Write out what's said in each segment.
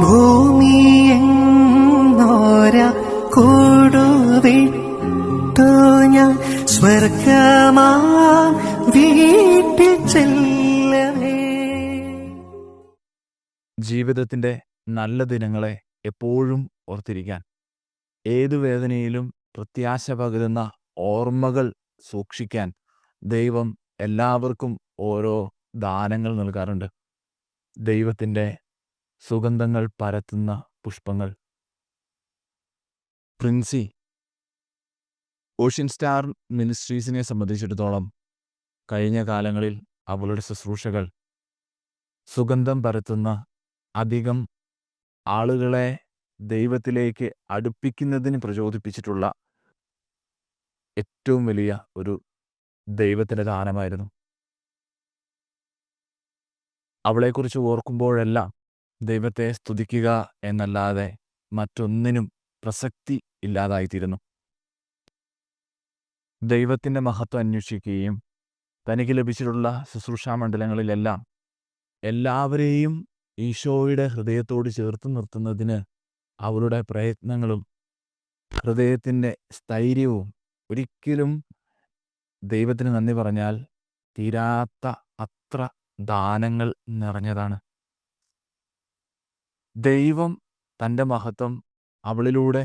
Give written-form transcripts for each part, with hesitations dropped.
ഭൂമിയെന്നോര കൂടുവിട്ടു ഞാൻ സ്വർഗമാ വീട്ടിൽ ചെല്ലവേ. ജീവിതത്തിന്റെ നല്ല ദിനങ്ങളെ എപ്പോഴും ഓർത്തിരിക്കാൻ, ഏതു വേദനയിലും പ്രത്യാശ പകരുന്ന ഓർമ്മകൾ സൂക്ഷിക്കാൻ ദൈവം എല്ലാവർക്കും ഓരോ ദാനങ്ങൾ നൽകാറുണ്ട്. ദൈവത്തിൻ്റെ സുഗന്ധങ്ങൾ പരത്തുന്ന പുഷ്പങ്ങൾ. പ്രിൻസി ഓഷ്യൻ സ്റ്റാർ മിനിസ്ട്രീസിനെ സംബന്ധിച്ചിടത്തോളം കഴിഞ്ഞ കാലങ്ങളിൽ അവളുടെ ശുശ്രൂഷകൾ സുഗന്ധം പരത്തുന്ന, അധികം ആളുകളെ ദൈവത്തിലേക്ക് അടുപ്പിക്കുന്നതിന് പ്രചോദിപ്പിച്ചിട്ടുള്ള ഏറ്റവും വലിയ ഒരു ദൈവത്തിൻ്റെ ദാനമായിരുന്നു. അവളെക്കുറിച്ച് ഓർക്കുമ്പോഴെല്ലാം ദൈവത്തെ സ്തുതിക്കുക എന്നല്ലാതെ മറ്റൊന്നിനും പ്രസക്തി ഇല്ലാതായിത്തീരുന്നു. ദൈവത്തിൻ്റെ മഹത്വം അന്വേഷിക്കുകയും തനിക്ക് ലഭിച്ചിട്ടുള്ള ശുശ്രൂഷാ മണ്ഡലങ്ങളിലെല്ലാം എല്ലാവരെയും ഈശോയുടെ ഹൃദയത്തോട് ചേർത്ത് നിർത്തുന്നതിന് അവളുടെ പ്രയത്നങ്ങളും ഹൃദയത്തിൻ്റെ സ്ഥൈര്യവും ഒരിക്കലും ദൈവത്തിന് നന്ദി പറഞ്ഞാൽ തീരാത്ത അത്ര ദാനങ്ങൾ നിറഞ്ഞതാണ്. ദൈവം തൻ്റെ മഹത്വം അവളിലൂടെ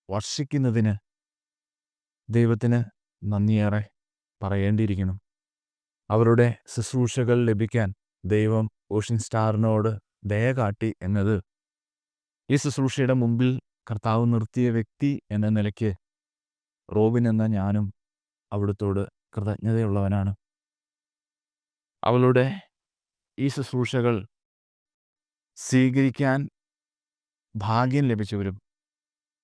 വർഷിക്കുന്നതിന് ദൈവത്തിന് നന്ദിയേറെ പറയേണ്ടിയിരിക്കുന്നു. അവരുടെ ശുശ്രൂഷകൾ ലഭിക്കാൻ ദൈവം ഓഷ്യൻ സ്റ്റാറിനോട് ദയ കാട്ടി എന്നത് ഈ ശുശ്രൂഷയുടെ മുമ്പിൽ കർത്താവ് നിർത്തിയ വ്യക്തി എന്ന നിലയ്ക്ക് റോബിൻ എന്ന ഞാനും അവിടുത്തോട് കൃതജ്ഞതയുള്ളവനാണ്. അവളുടെ ഈ ശുശ്രൂഷകൾ സ്വീകരിക്കാൻ ഭാഗ്യം ലഭിച്ചവരും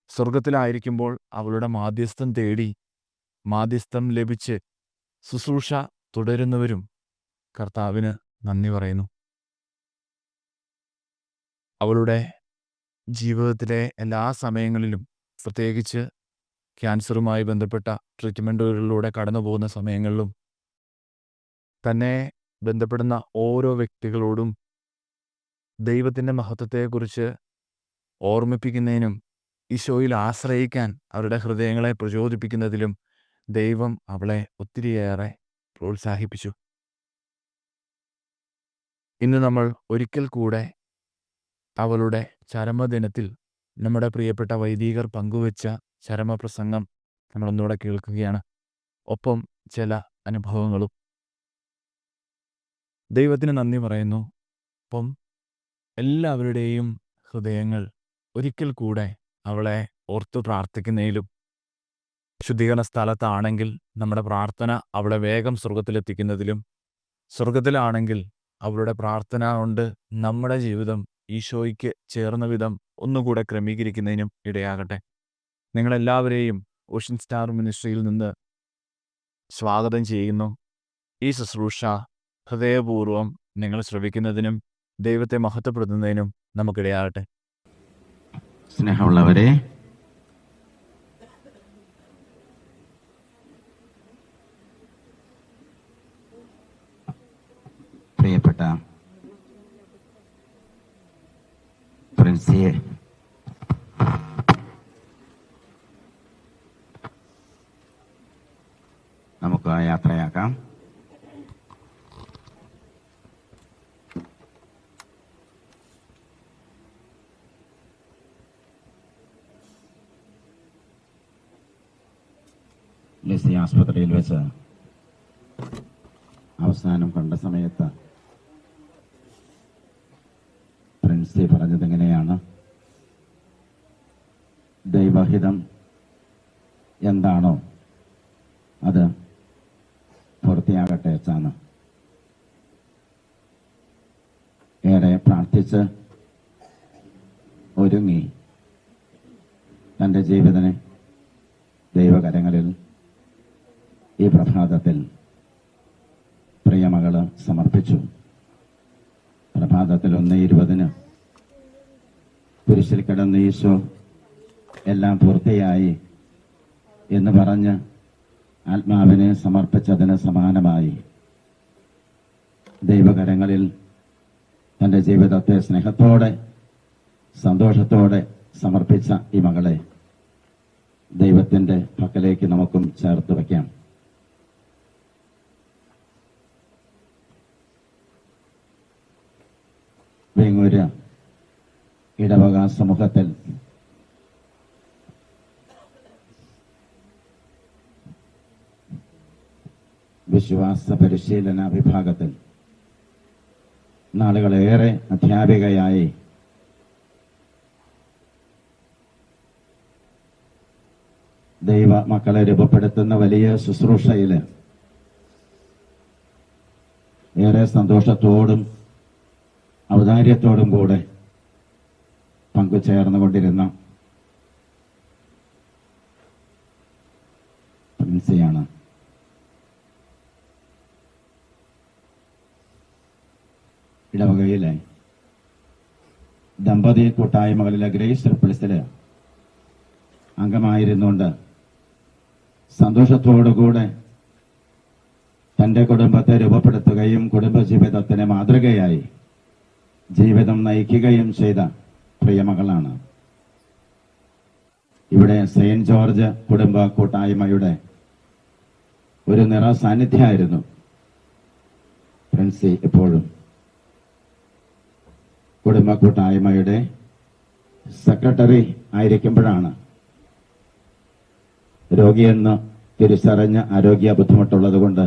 സ്വർഗത്തിലായിരിക്കുമ്പോൾ അവളുടെ മാധ്യസ്ഥം തേടി മാധ്യസ്ഥം ലഭിച്ച് ശുശ്രൂഷ തുടരുന്നവരും കർത്താവിന് നന്ദി പറയുന്നു. അവളുടെ ജീവിതത്തിലെ എല്ലാ സമയങ്ങളിലും, പ്രത്യേകിച്ച് ക്യാൻസറുമായി ബന്ധപ്പെട്ട ട്രീറ്റ്മെൻറ്റുകളിലൂടെ കടന്നു പോകുന്ന സമയങ്ങളിലും തന്നെ ബന്ധപ്പെടുന്ന ഓരോ വ്യക്തികളോടും ദൈവത്തിൻ്റെ മഹത്വത്തെക്കുറിച്ച് ഓർമ്മിപ്പിക്കുന്നതിനും ഈശോയിൽ ആശ്രയിക്കാൻ അവരുടെ ഹൃദയങ്ങളെ പ്രചോദിപ്പിക്കുന്നതിലും ദൈവം അവളെ ഒത്തിരിയേറെ പ്രോത്സാഹിപ്പിച്ചു. ഇന്ന് നമ്മൾ ഒരിക്കൽ കൂടെ അവളുടെ ചരമദിനത്തിൽ നമ്മുടെ പ്രിയപ്പെട്ട വൈദികർ പങ്കുവച്ച ചരമപ്രസംഗം നമ്മളൊന്നുകൂടെ കേൾക്കുകയാണ്. ഒപ്പം ചില അനുഭവങ്ങളും. ദൈവത്തിന് നന്ദി പറയുന്നു. ഒപ്പം എല്ലാവരുടെയും ഹൃദയങ്ങൾ ഒരിക്കൽ കൂടെ അവളെ ഓർത്തു പ്രാർത്ഥിക്കുന്നതിലും, ശുദ്ധീകരണ സ്ഥലത്താണെങ്കിൽ നമ്മുടെ പ്രാർത്ഥന അവളെ വേഗം സ്വർഗത്തിലെത്തിക്കുന്നതിലും, സ്വർഗത്തിലാണെങ്കിൽ അവളുടെ പ്രാർത്ഥന കൊണ്ട് നമ്മുടെ ജീവിതം ഈശോയ്ക്ക് ചേർന്ന വിധം ഒന്നുകൂടെ ക്രമീകരിക്കുന്നതിനും ഇടയാകട്ടെ. നിങ്ങളെല്ലാവരെയും ഓഷ്യൻ സ്റ്റാർ മിനിസ്ട്രിയിൽ നിന്ന് സ്വാഗതം ചെയ്യുന്നു. ഈ ശുശ്രൂഷ ഹൃദയപൂർവ്വം നിങ്ങൾ ശ്രവിക്കുന്നതിനും ദൈവത്തെ മഹത്വപ്പെടുത്തുന്നതിനും നമുക്കിടയാകട്ടെ. സ്നേഹമുള്ളവരെ, പ്രിയപ്പെട്ട പ്രിൻസിയെ നമുക്ക് യാത്രയാക്കാം. ലെസി ആസ്പത്രിയിൽ വെച്ച് അവസാനം കണ്ട സമയത്ത് പ്രിൻസി പറഞ്ഞതെങ്ങനെയാണ്? ദൈവഹിതം എന്താണോ അത് പൂർത്തിയാകട്ടെ അച്ചാന്ന് ഏറെ പ്രാർത്ഥിച്ച് ഒരുങ്ങി തൻ്റെ ജീവിതനെ ദൈവകരങ്ങളിൽ ഈ പ്രഭാതത്തിൽ പ്രിയമകള് സമർപ്പിച്ചു. പ്രഭാതത്തിൽ 1:20 കുരിശിൽ കിടന്ന ഈശോ എല്ലാം പൂർത്തിയായി എന്ന് പറഞ്ഞ് ആത്മാവിനെ സമർപ്പിച്ചതിന് സമാനമായി ദൈവകരങ്ങളിൽ തൻ്റെ ജീവിതത്തെ സ്നേഹത്തോടെ സന്തോഷത്തോടെ സമർപ്പിച്ച ഈ മകളെ ദൈവത്തിന്റെ പക്കലേക്ക് നമുക്കും ചേർത്ത് വയ്ക്കാം. വേങ്ങൂര് ഇടവക സമൂഹത്തിൽ വിശ്വാസ പരിശീലന വിഭാഗത്തിൽ നാളുകളേറെ അധ്യാപികയായി ദൈവ മക്കളെ രൂപപ്പെടുത്തുന്ന വലിയ ശുശ്രൂഷയിൽ ഏറെ സന്തോഷത്തോടും ഔദാര്യത്തോടും കൂടെ പങ്കുചേർന്നുകൊണ്ടിരുന്ന പ്രിൻസിയാണ്. ഇടവകയിലെ ദമ്പതി കൂട്ടായ്മകളിലെ ഗ്രേസ് റിപ്പിൾസില് അംഗമായിരുന്നുകൊണ്ട് സന്തോഷത്തോടുകൂടെ തന്റെ കുടുംബത്തെ രൂപപ്പെടുത്തുകയും കുടുംബജീവിതത്തിന് മാതൃകയായി ജീവിതം നയിക്കുകയും ചെയ്ത പ്രിയമകളാണ്. ഇവിടെ സെയിന്റ് ജോർജ് കുടുംബ കൂട്ടായ്മയുടെ ഒരു നിറ സാന്നിധ്യമായിരുന്നു പ്രിൻസി. എപ്പോഴും കുടുംബ കൂട്ടായ്മയുടെ സെക്രട്ടറി ആയിരിക്കുമ്പോഴാണ് രോഗിയെന്ന് തിരിച്ചറിഞ്ഞ് ആരോഗ്യ ബുദ്ധിമുട്ടുള്ളതുകൊണ്ട്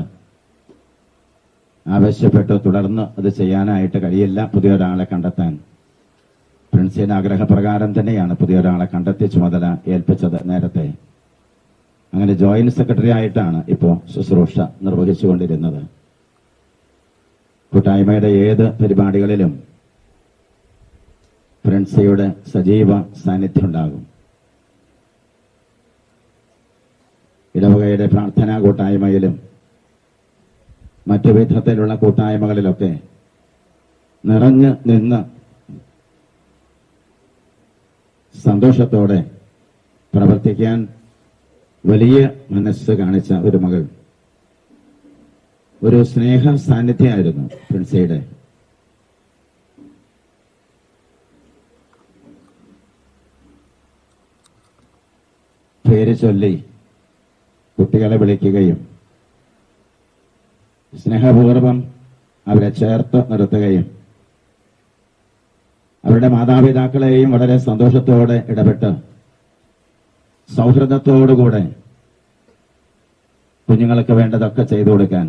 ആവശ്യപ്പെട്ടു തുടർന്ന് അത് ചെയ്യാനായിട്ട് കഴിയില്ല, പുതിയൊരാളെ കണ്ടെത്താൻ. പ്രിൻസിയുടെ ആഗ്രഹപ്രകാരം തന്നെയാണ് പുതിയൊരാളെ കണ്ടെത്തി ചുമതല ഏൽപ്പിച്ചത് നേരത്തെ. അങ്ങനെ ജോയിന്റ് സെക്രട്ടറി ആയിട്ടാണ് ഇപ്പോൾ ശുശ്രൂഷ നിർവഹിച്ചുകൊണ്ടിരുന്നത്. കൂട്ടായ്മയുടെ ഏത് പരിപാടികളിലും പ്രിൻസിയുടെ സജീവ സാന്നിധ്യം ഉണ്ടാകും. ഇടവകയുടെ പ്രാർത്ഥനാ കൂട്ടായ്മയിലും മറ്റു വിധത്തിലുള്ള കൂട്ടായ്മകളിലൊക്കെ നിറഞ്ഞു നിന്ന് സന്തോഷത്തോടെ പ്രവർത്തിക്കാൻ വലിയ മനസ്സ് കാണിച്ച ഒരു മകൾ, ഒരു സ്നേഹ സാന്നിധ്യമായിരുന്നു പ്രിൻസിയുടെ. പേര് ചൊല്ലി കുട്ടികളെ വിളിക്കുകയും സ്നേഹപൂർവം അവരെ ചേർത്ത് നിർത്തുകയും അവരുടെ മാതാപിതാക്കളെയും വളരെ സന്തോഷത്തോടെ ഇടപെട്ട് സൗഹൃദത്തോടുകൂടെ കുഞ്ഞുങ്ങൾക്ക് വേണ്ടതൊക്കെ ചെയ്തു കൊടുക്കാൻ,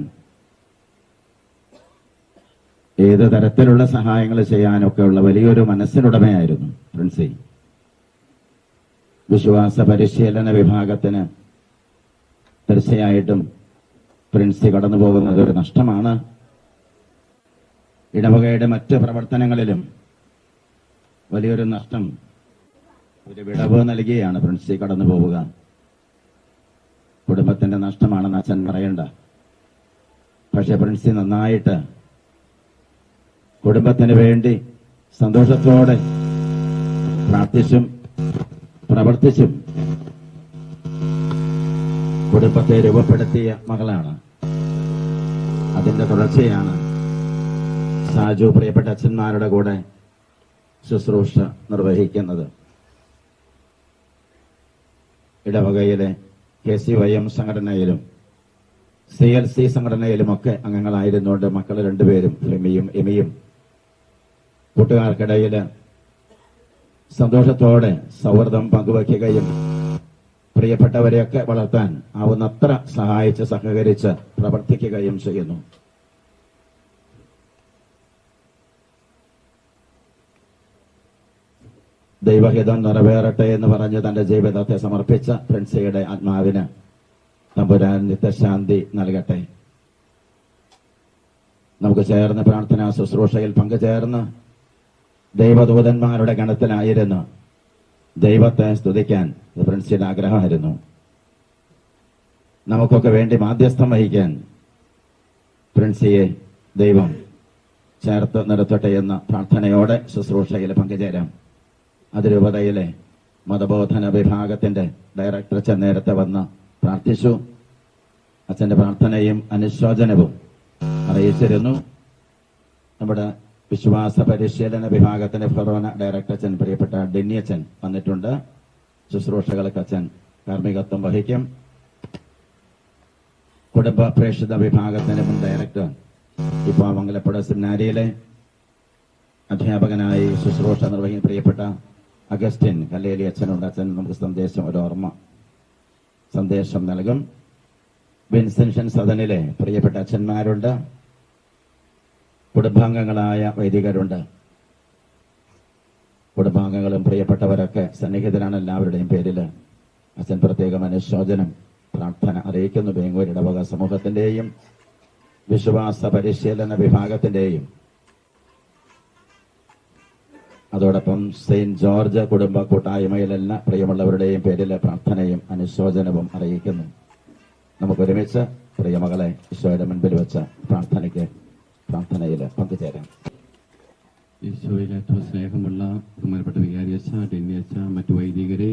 ഏത് തരത്തിലുള്ള സഹായങ്ങൾ ചെയ്യാനൊക്കെയുള്ള വലിയൊരു മനസ്സിനുടമയായിരുന്നു പ്രിൻസി. വിശ്വാസ പരിശീലന വിഭാഗത്തിന് തീർച്ചയായിട്ടും പ്രിൻസി കടന്നു പോകുന്നത് ഒരു നഷ്ടമാണ്. ഇടവകയുടെ മറ്റ് പ്രവർത്തനങ്ങളിലും വലിയൊരു നഷ്ടം, ഒരു വിടവ് നൽകിയാണ് പ്രിൻസി കടന്നു പോവുക. കുടുംബത്തിന്റെ നഷ്ടമാണെന്ന് അച്ഛൻ പറയണ്ട. പക്ഷെ പ്രിൻസി നന്നായിട്ട് കുടുംബത്തിന് വേണ്ടി സന്തോഷത്തോടെ പ്രാർത്ഥിച്ചും പ്രവർത്തിച്ചും കുടുംബത്തെ രൂപപ്പെടുത്തിയ മകളാണ്. അതിന്റെ തുടർച്ചയാണ് സാജു പ്രിയപ്പെട്ട അച്ഛന്മാരുടെ കൂടെ ശുശ്രൂഷ നിർവഹിക്കുന്നത്. ഇടവകയിലെ KCYM സംഘടനയിലും CLC സംഘടനയിലുമൊക്കെ അംഗങ്ങളായിരുന്നുകൊണ്ട് മക്കൾ രണ്ടുപേരും ഫെമിയും എമിയും കൂട്ടുകാർക്കിടയിൽ സന്തോഷത്തോടെ സൗഹൃദം പങ്കുവയ്ക്കുകയും പ്രിയപ്പെട്ടവരെയൊക്കെ വളർത്താൻ ആവുന്നത്ര സഹായിച്ച് സഹകരിച്ച് പ്രവർത്തിക്കുകയും ചെയ്യുന്നു. ദൈവഹിതം നിറവേറട്ടെ എന്ന് പറഞ്ഞ് തന്റെ ജീവിതത്തെ സമർപ്പിച്ച പ്രിൻസിയുടെ ആത്മാവിന് തമ്പുരാൻ നിത്യശാന്തി നൽകട്ടെ. നമുക്ക് ചേർന്ന് പ്രാർത്ഥനാ ശുശ്രൂഷയിൽ പങ്കുചേർന്ന് ദൈവദൂതന്മാരുടെ ഗണത്തിലായിരുന്നു ദൈവത്തെ സ്തുതിക്കാൻ പ്രിൻസിയുടെ ആഗ്രഹമായിരുന്നു. നമുക്കൊക്കെ വേണ്ടി മാധ്യസ്ഥം വഹിക്കാൻ പ്രിൻസിയെ ദൈവം ചേർത്ത് നിർത്തട്ടെ എന്ന പ്രാർത്ഥനയോടെ ശുശ്രൂഷയിൽ പങ്കുചേരാം. അതിരൂപതയിലെ മതബോധന വിഭാഗത്തിന്റെ ഡയറക്ടർ അച്ഛൻ നേരത്തെ വന്ന് പ്രാർത്ഥിച്ചു. അച്ഛന്റെ പ്രാർത്ഥനയും അനുശോചനവും അറിയിച്ചിരുന്നു. നമ്മുടെ വിശ്വാസ പരിശീലന വിഭാഗത്തിന്റെ ഫൊറോന ഡയറക്ടർ അച്ഛൻ പ്രിയപ്പെട്ട ഡെന്നി അച്ഛൻ വന്നിട്ടുണ്ട്. ശുശ്രൂഷകൾക്ക് അച്ഛൻ കാർമ്മികത്വം വഹിക്കും. കുടുംബ പ്രേക്ഷിത വിഭാഗത്തിന്റെ മുൻ ഡയറക്ടർ ഇപ്പോൾ മംഗലപ്പുഴ സെമിനാരിയിലെ അധ്യാപകനായി ശുശ്രൂഷ നിർവഹിക്കുന്ന പ്രിയപ്പെട്ട അഗസ്റ്റിൻ കല്ലേലി അച്ഛനുണ്ട്. അച്ഛൻ നമുക്ക് ഒരു ഓർമ്മ സന്ദേശം നൽകും. വിൻസെൻഷൻ സദനിലെ പ്രിയപ്പെട്ട അച്ഛന്മാരുണ്ട്. കുടുംബാംഗങ്ങളായ വൈദികരുണ്ട്. കുടുംബാംഗങ്ങളും പ്രിയപ്പെട്ടവരൊക്കെ സന്നിഹിതരാണ്. എല്ലാവരുടെയും പേരിൽ അച്ഛൻ പ്രത്യേകം അനുശോചനം പ്രാർത്ഥന അറിയിക്കുന്നു. ബേങ്ങൂർ ഇടവക സമൂഹത്തിന്റെയും വിശ്വാസ പരിശീലന വിഭാഗത്തിന്റെയും അതോടൊപ്പം സെയിന്റ് ജോർജ് കുടുംബ കൂട്ടായ്മയിലെല്ലാം പ്രിയമുള്ളവരുടെയും പേരിൽ പ്രാർത്ഥനയും അനുശോചനവും അറിയിക്കുന്നു. നമുക്കൊരുമിച്ച് പ്രിയമകളെ ഈശോയുടെ മുൻപിൽ വെച്ച പ്രാർത്ഥനയിൽ പങ്കുചേരാം. ഈശോയിൽ ഏറ്റവും സ്നേഹമുള്ള ബഹുമാനപ്പെട്ട വികാരിയച്ഛ, ഡെന്നിയച്ഛ, മറ്റു വൈദികരെ,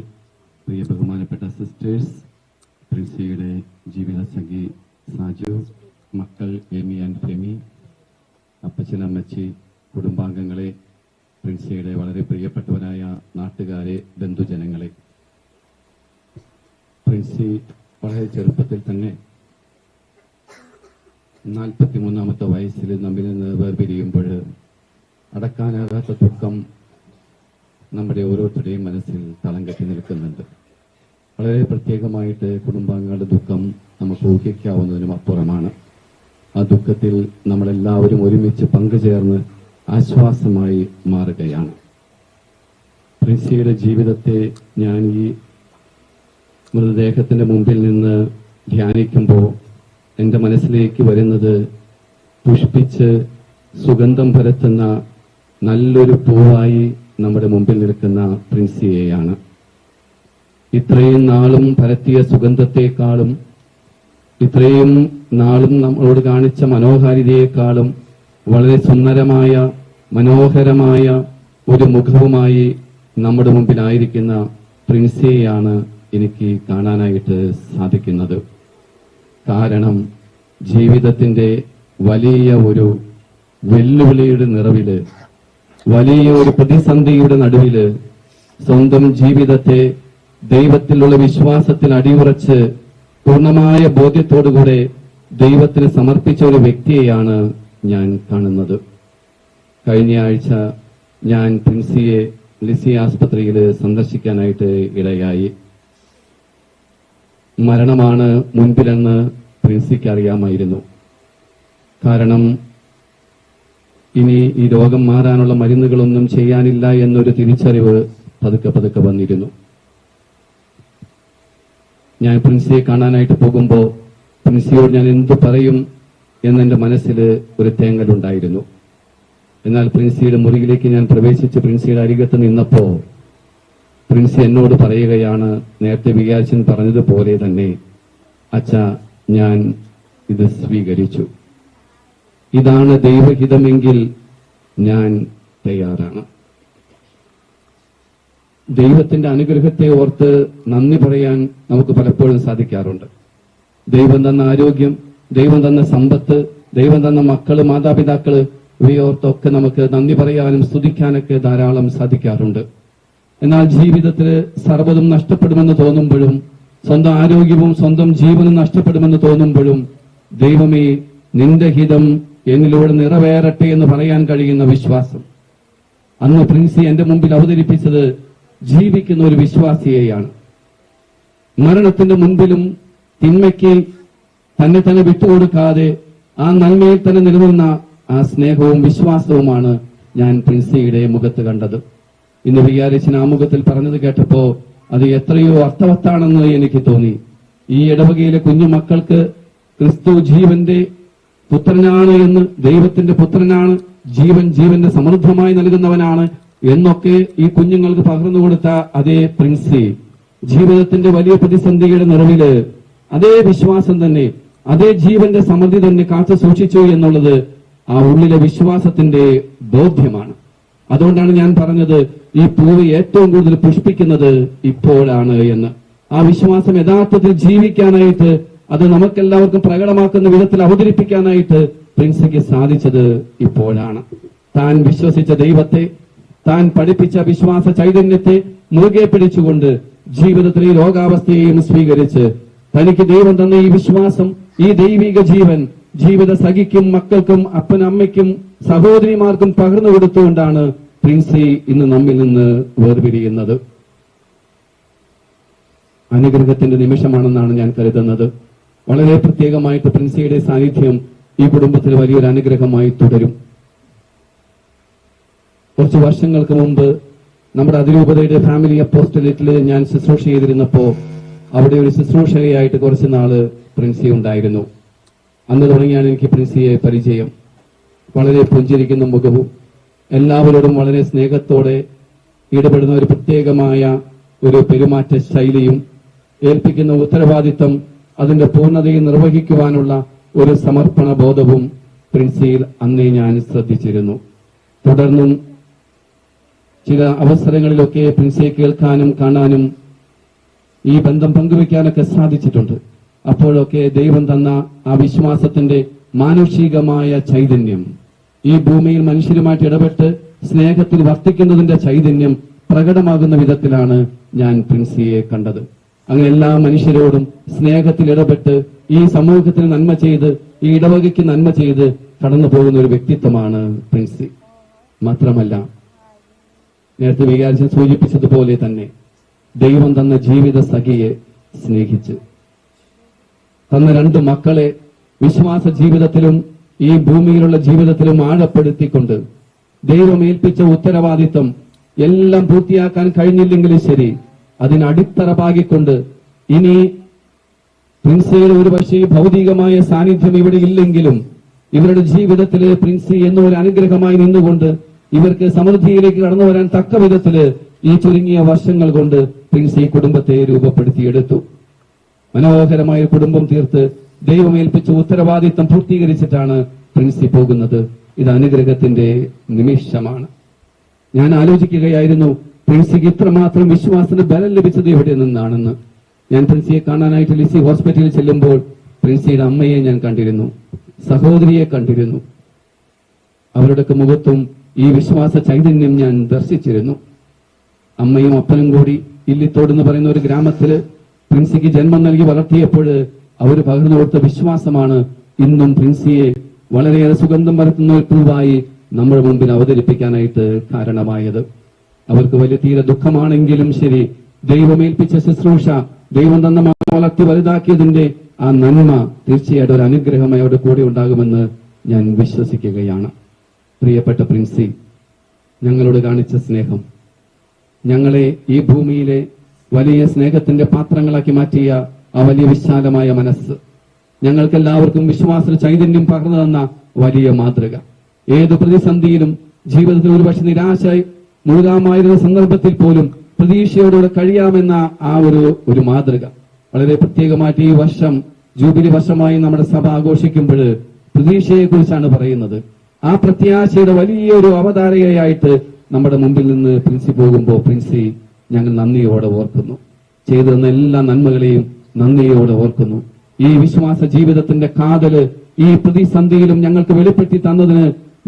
പ്രിയ ബഹുമാനപ്പെട്ട സിസ്റ്റേഴ്സ്, പ്രിൻസിയുടെ ജീവിതസഖി സാജു, മക്കൾ എമി ആൻഡ് ഫെമി, അപ്പച്ചനമ്മച്ചി, കുടുംബാംഗങ്ങളെ, പ്രിൻസിയുടെ വളരെ പ്രിയപ്പെട്ടവരായ നാട്ടുകാരെ, ബന്ധുജനങ്ങളെ. പ്രിൻസി വളരെ ചെറുപ്പത്തിൽ തന്നെ 43-ാമത്തെ വയസ്സിൽ നമ്മിൽ നിന്ന് വേർപിരിയുമ്പോൾ അടക്കാനാകാത്ത ദുഃഖം നമ്മുടെ ഓരോരുത്തരുടെയും മനസ്സിൽ തളം കെട്ടി നിൽക്കുന്നുണ്ട്. വളരെ പ്രത്യേകമായിട്ട് കുടുംബാംഗങ്ങളുടെ ദുഃഖം നമുക്ക് ഊഹിക്കാവുന്നതിനും അപ്പുറമാണ്. ആ ദുഃഖത്തിൽ നമ്മളെല്ലാവരും ഒരുമിച്ച് പങ്കുചേർന്ന് ആശ്വാസമായി മാറുകയാണ്. പ്രിൻസിയുടെ ജീവിതത്തെ ഞാൻ ഈ മൃതദേഹത്തിന്റെ മുമ്പിൽ നിന്ന് ധ്യാനിക്കുമ്പോൾ എന്റെ മനസ്സിലേക്ക് വരുന്നത് പുഷ്പിച്ച് സുഗന്ധം പരത്തുന്ന നല്ലൊരു പൂവായി നമ്മുടെ മുമ്പിൽ നിൽക്കുന്ന പ്രിൻസിയെയാണ്. ഇത്രയും നാളും പരത്തിയ സുഗന്ധത്തെക്കാളും ഇത്രയും നാളും നമ്മളോട് കാണിച്ച മനോഹാരിതയെക്കാളും വളരെ സുന്ദരമായ മനോഹരമായ ഒരു മുഖവുമായി നമ്മുടെ മുമ്പിലായിരിക്കുന്ന പ്രിൻസിയെയാണ് എനിക്ക് കാണാനായിട്ട് സാധിക്കുന്നത്. കാരണം ജീവിതത്തിന്റെ വലിയ ഒരു വെല്ലുവിളിയുടെ നിറവില്, വലിയ ഒരു പ്രതിസന്ധിയുടെ നടുവില് സ്വന്തം ജീവിതത്തെ ദൈവത്തിലുള്ള വിശ്വാസത്തിൽ അടിയുറച്ച് പൂർണ്ണമായ ബോധ്യത്തോടുകൂടെ ദൈവത്തിന് സമർപ്പിച്ച ഒരു വ്യക്തിയെയാണ് ഞാൻ കാണുന്നത്. കഴിഞ്ഞ ആഴ്ച ഞാൻ പ്രിൻസിയെ ലിസി ആസ്പത്രിയിൽ സന്ദർശിക്കാനായിട്ട് ഇടയായി. മരണമാണ് മുൻപിലെന്ന് പ്രിൻസിക്ക് അറിയാമായിരുന്നു. കാരണം ഇനി ഈ രോഗം മാറാനുള്ള മരുന്നുകളൊന്നും ചെയ്യാനില്ല എന്നൊരു തിരിച്ചറിവ് പതുക്കെ വന്നിരുന്നു. ഞാൻ പ്രിൻസിയെ കാണാനായിട്ട് പോകുമ്പോൾ പ്രിൻസിയോട് ഞാൻ എന്തു പറയും എന്നെന്റെ മനസ്സിൽ ഒരു തേങ്ങലുണ്ടായിരുന്നു. എന്നാൽ പ്രിൻസിയുടെ മുറിയിലേക്ക് ഞാൻ പ്രവേശിച്ച് പ്രിൻസിയുടെ അരികത്ത് നിന്നപ്പോ പ്രിൻസി എന്നോട് പറയുകയാണ്, നേരത്തെ വികാരിച്ചൻ പറഞ്ഞതുപോലെ തന്നെ, അച്ഛാ, ഞാൻ ഇത് സ്വീകരിച്ചു. ഇതാണ് ദൈവഹിതമെങ്കിൽ ഞാൻ തയ്യാറാണ്. ദൈവത്തിന്റെ അനുഗ്രഹത്തെ ഓർത്ത് നന്ദി പറയാൻ നമുക്ക് പലപ്പോഴും സാധിക്കാറുണ്ട്. ദൈവം തന്ന ആരോഗ്യം, ദൈവം തന്ന സമ്പത്ത്, ദൈവം തന്ന മക്കള്, മാതാപിതാക്കള്, ഇവയോർത്തൊക്കെ നമുക്ക് നന്ദി പറയാനും സ്തുതിക്കാനൊക്കെ ധാരാളം സാധിക്കാറുണ്ട്. എന്നാൽ ജീവിതത്തിൽ സർവ്വതും നഷ്ടപ്പെടുമെന്ന് തോന്നുമ്പോഴും, സ്വന്തം ആരോഗ്യവും സ്വന്തം ജീവനും നഷ്ടപ്പെടുമെന്ന് തോന്നുമ്പോഴും, ദൈവമേ നിന്റെ ഹിതം എന്നിലൂടെ നിറവേറട്ടെ എന്ന് പറയാൻ കഴിയുന്ന വിശ്വാസം. അന്ന് പ്രിൻസി എന്റെ മുമ്പിൽ അവതരിപ്പിച്ചത് ജീവിക്കുന്ന ഒരു വിശ്വാസിയെയാണ്. മരണത്തിന്റെ മുൻപിലും തിന്മയ്ക്ക് തന്നെ വിട്ടുകൊടുക്കാതെ ആ നന്മയിൽ തന്നെ നിലനിന്ന ആ സ്നേഹവും വിശ്വാസവുമാണ് ഞാൻ പ്രിൻസിയുടെ മുഖത്ത് കണ്ടത്. ഇന്ന് വികാരിച്ചൻ ആമുഖത്തിൽ പറഞ്ഞത് കേട്ടപ്പോ അത് എത്രയോ അർത്ഥവത്താണെന്ന് എനിക്ക് തോന്നി. ഈ ഇടവകയിലെ കുഞ്ഞുമക്കൾക്ക് ക്രിസ്തു ജീവന്റെ പുത്രനാണ് എന്ന്, ദൈവത്തിന്റെ പുത്രനാണ്, ജീവന്റെ സമൃദ്ധമായി നൽകുന്നവനാണ് എന്നൊക്കെ ഈ കുഞ്ഞുങ്ങൾക്ക് പകർന്നു കൊടുത്ത അതേ പ്രിൻസി ജീവിതത്തിന്റെ വലിയ പ്രതിസന്ധിയുടെ നിറവില് അതേ വിശ്വാസം തന്നെ, അതേ ജീവന്റെ സമൃദ്ധി തന്നെ കാത്തു സൂക്ഷിച്ചു എന്നുള്ളത് ആ ഉള്ളിലെ വിശ്വാസത്തിന്റെ ബോധ്യമാണ്. അതുകൊണ്ടാണ് ഞാൻ പറഞ്ഞത് ഈ പൂവ് ഏറ്റവും കൂടുതൽ പുഷ്പിക്കുന്നത് ഇപ്പോഴാണ് എന്ന്. ആ വിശ്വാസം യഥാർത്ഥത്തിൽ ജീവിക്കാനായിട്ട്, അത് നമുക്കെല്ലാവർക്കും പ്രകടമാക്കുന്ന വിധത്തിൽ അവതരിപ്പിക്കാനായിട്ട് പ്രിൻസിക്ക് സാധിച്ചത് ഇപ്പോഴാണ്. താൻ വിശ്വസിച്ച ദൈവത്തെ, താൻ പഠിപ്പിച്ച വിശ്വാസ ചൈതന്യത്തെ മുറുകെ പിടിച്ചുകൊണ്ട് ജീവിതത്തിലെ ഈ ലോകാവസ്ഥയെയും സ്വീകരിച്ച് തനിക്ക് ദൈവം തന്ന ഈ വിശ്വാസം, ഈ ദൈവിക ജീവൻ ജീവിത സഖിക്കും മക്കൾക്കും അപ്പനും അമ്മയ്ക്കും സഹോദരിമാർക്കും പകർന്നു കൊടുത്തുകൊണ്ടാണ് പ്രിൻസി ഇന്ന് നമ്മിൽ നിന്ന് വേർപിരിയുന്നത്. അനുഗ്രഹത്തിന്റെ നിമിഷമാണെന്നാണ് ഞാൻ കരുതുന്നത്. വളരെ പ്രത്യേകമായിട്ട് പ്രിൻസിയുടെ സാന്നിധ്യം ഈ കുടുംബത്തിൽ വലിയൊരു അനുഗ്രഹമായി തുടരും. കുറച്ച് വർഷങ്ങൾക്ക് മുമ്പ് നമ്മുടെ അതിരൂപതയുടെ ഫാമിലി അപ്പോസ്റ്റലേറ്റിൽ ഞാൻ ശുശ്രൂഷ ചെയ്തിരുന്നപ്പോ അവിടെ ഒരു ശുശ്രൂഷകയായിട്ട് കുറച്ച് നാള് പ്രിൻസി ഉണ്ടായിരുന്നു. അന്ന് തുടങ്ങിയാണ് എനിക്ക് പ്രിൻസിയെ പരിചയം. വളരെ പുഞ്ചിരിക്കുന്ന മുഖവും എല്ലാവരോടും വളരെ സ്നേഹത്തോടെ ഇടപെടുന്ന ഒരു പ്രത്യേകമായ ഒരു പെരുമാറ്റ ശൈലിയും, ഏൽപ്പിക്കുന്ന ഉത്തരവാദിത്തം അതിന്റെ പൂർണ്ണതയിൽ നിർവഹിക്കുവാനുള്ള ഒരു സമർപ്പണ ബോധവും പ്രിൻസിയിൽ അന്നേ ഞാൻ ശ്രദ്ധിച്ചിരുന്നു. തുടർന്നും ചില അവസരങ്ങളിലൊക്കെ പ്രിൻസിയെ കേൾക്കാനും കാണാനും ഈ ബന്ധം പങ്കുവയ്ക്കാനൊക്കെ സാധിച്ചിട്ടുണ്ട്. അപ്പോഴൊക്കെ ദൈവം തന്ന ആ വിശ്വാസത്തിന്റെ മാനുഷികമായ ചൈതന്യം, ഈ ഭൂമിയിൽ മനുഷ്യരുമായിട്ട് ഇടപെട്ട് സ്നേഹത്തിൽ വർത്തിക്കുന്നതിന്റെ ചൈതന്യം പ്രകടമാകുന്ന വിധത്തിലാണ് ഞാൻ പ്രിൻസിയെ കണ്ടത്. അങ്ങനെ എല്ലാ മനുഷ്യരോടും സ്നേഹത്തിൽ ഇടപെട്ട് ഈ സമൂഹത്തിന് നന്മ ചെയ്ത്, ഈ ഇടവകയ്ക്ക് നന്മ ചെയ്ത് കടന്നു പോകുന്ന ഒരു വ്യക്തിത്വമാണ് പ്രിൻസി. മാത്രമല്ല, നേരത്തെ വികാരിച്ചൻ സൂചിപ്പിച്ചതുപോലെ തന്നെ ദൈവം തന്ന ജീവിത സഖിയെ സ്നേഹിച്ച്, തന്ന 2 മക്കളെ വിശ്വാസ ജീവിതത്തിലും ഈ ഭൂമിയിലുള്ള ജീവിതത്തിലും ആഴപ്പെടുത്തിക്കൊണ്ട് ദൈവം ഏൽപ്പിച്ച ഉത്തരവാദിത്വം എല്ലാം പൂർത്തിയാക്കാൻ കഴിഞ്ഞില്ലെങ്കിലും ശരി, അതിന് അടിത്തറ പാകിക്കൊണ്ട് ഇനി പ്രിൻസിയുടെ ഒരു പക്ഷേ ഭൗതികമായ സാന്നിധ്യം ഇവിടെ ഇല്ലെങ്കിലും ഇവരുടെ ജീവിതത്തിലെ പ്രിൻസി എന്നൊരു അനുഗ്രഹമായി നിന്നുകൊണ്ട് ഇവർക്ക് സമൃദ്ധിയിലേക്ക് കടന്നു വരാൻ തക്ക വിധത്തില് ഈ ചുരുങ്ങിയ വർഷങ്ങൾ കൊണ്ട് പ്രിൻസി കുടുംബത്തെ രൂപപ്പെടുത്തിയെടുത്തു. മനോഹരമായ കുടുംബം തീർത്ത് ദൈവം ഏൽപ്പിച്ച ഉത്തരവാദിത്തം പൂർത്തീകരിച്ചിട്ടാണ് പ്രിൻസി പോകുന്നത്. ഇത് അനുഗ്രഹത്തിന്റെ നിമിഷമാണ്. ഞാൻ ആലോചിക്കുകയായിരുന്നു, പ്രിൻസിക്ക് ഇത്രമാത്രം വിശ്വാസത്തിന് ബലം ലഭിച്ചത് എവിടെ നിന്നാണെന്ന്. ഞാൻ പ്രിൻസിയെ കാണാനായിട്ട് ലിസി ഹോസ്പിറ്റലിൽ ചെല്ലുമ്പോൾ പ്രിൻസിയുടെ അമ്മയെ ഞാൻ കണ്ടിരുന്നു, സഹോദരിയെ കണ്ടിരുന്നു. അവരുടെയൊക്കെ മുഖത്തും ഈ വിശ്വാസ ചൈതന്യം ഞാൻ ദർശിച്ചിരുന്നു. അമ്മയും അപ്പനും കൂടി ഇല്ലിത്തോട് എന്ന് പറയുന്ന ഒരു ഗ്രാമത്തില് പ്രിൻസിക്ക് ജന്മം നൽകി വളർത്തിയപ്പോൾ അവർ പകർന്നു കൊടുത്ത വിശ്വാസമാണ് ഇന്നും പ്രിൻസിയെ വളരെയേറെ സുഗന്ധം പരത്തുന്ന ഒരു പൂവായി നമ്മുടെ മുമ്പിൽ അവതരിപ്പിക്കാനായിട്ട് കാരണമായത്. അവർക്ക് വലിയ തീരെ ദുഃഖമാണെങ്കിലും ശരി, ദൈവമേൽപ്പിച്ച ശുശ്രൂഷ, ദൈവം തന്ന വളർത്തി വലുതാക്കിയതിന്റെ ആ നന്മ തീർച്ചയായിട്ടും ഒരു അനുഗ്രഹമായി അവരുടെ കൂടെ ഉണ്ടാകുമെന്ന് ഞാൻ വിശ്വസിക്കുകയാണ്. പ്രിയപ്പെട്ട പ്രിൻസി, ഞങ്ങളോട് കാണിച്ച സ്നേഹം, ഞങ്ങളെ ഈ ഭൂമിയിലെ വലിയ സ്നേഹത്തിന്റെ പാത്രങ്ങളാക്കി മാറ്റിയ ആ വലിയ വിശാലമായ മനസ്സ്, ഞങ്ങൾക്കെല്ലാവർക്കും വിശ്വാസ ചൈതന്യം പകർന്നു തന്ന വലിയ മാതൃക, ഏത് പ്രതിസന്ധിയിലും ജീവിതത്തിൽ ഒരുപക്ഷെ നിരാശയായി മുഴുകാമായിരുന്ന സന്ദർഭത്തിൽ പോലും പ്രതീക്ഷയോടുകൂടെ കഴിയാമെന്ന ആ ഒരു മാതൃക, വളരെ പ്രത്യേകമായിട്ട് ഈ വർഷം ജൂബിലി വർഷമായി നമ്മുടെ സഭ ആഘോഷിക്കുമ്പോൾ പ്രതീക്ഷയെ കുറിച്ചാണ് പറയുന്നത്. ആ പ്രത്യാശയുടെ വലിയൊരു അവതാരകയായിട്ട് നമ്മുടെ മുമ്പിൽ നിന്ന് പ്രിൻസി പോകുമ്പോൾ പ്രിൻസി ഞങ്ങൾ നന്ദിയോടെ ഓർക്കുന്നു. ചെയ്തു തന്ന എല്ലാ നന്മകളെയും നന്ദിയോടെ ഓർക്കുന്നു. ഈ വിശ്വാസ ജീവിതത്തിന്റെ കാതല് ഈ പ്രതിസന്ധിയിലും ഞങ്ങൾക്ക് വെളിപ്പെടുത്തി തന്നതിന്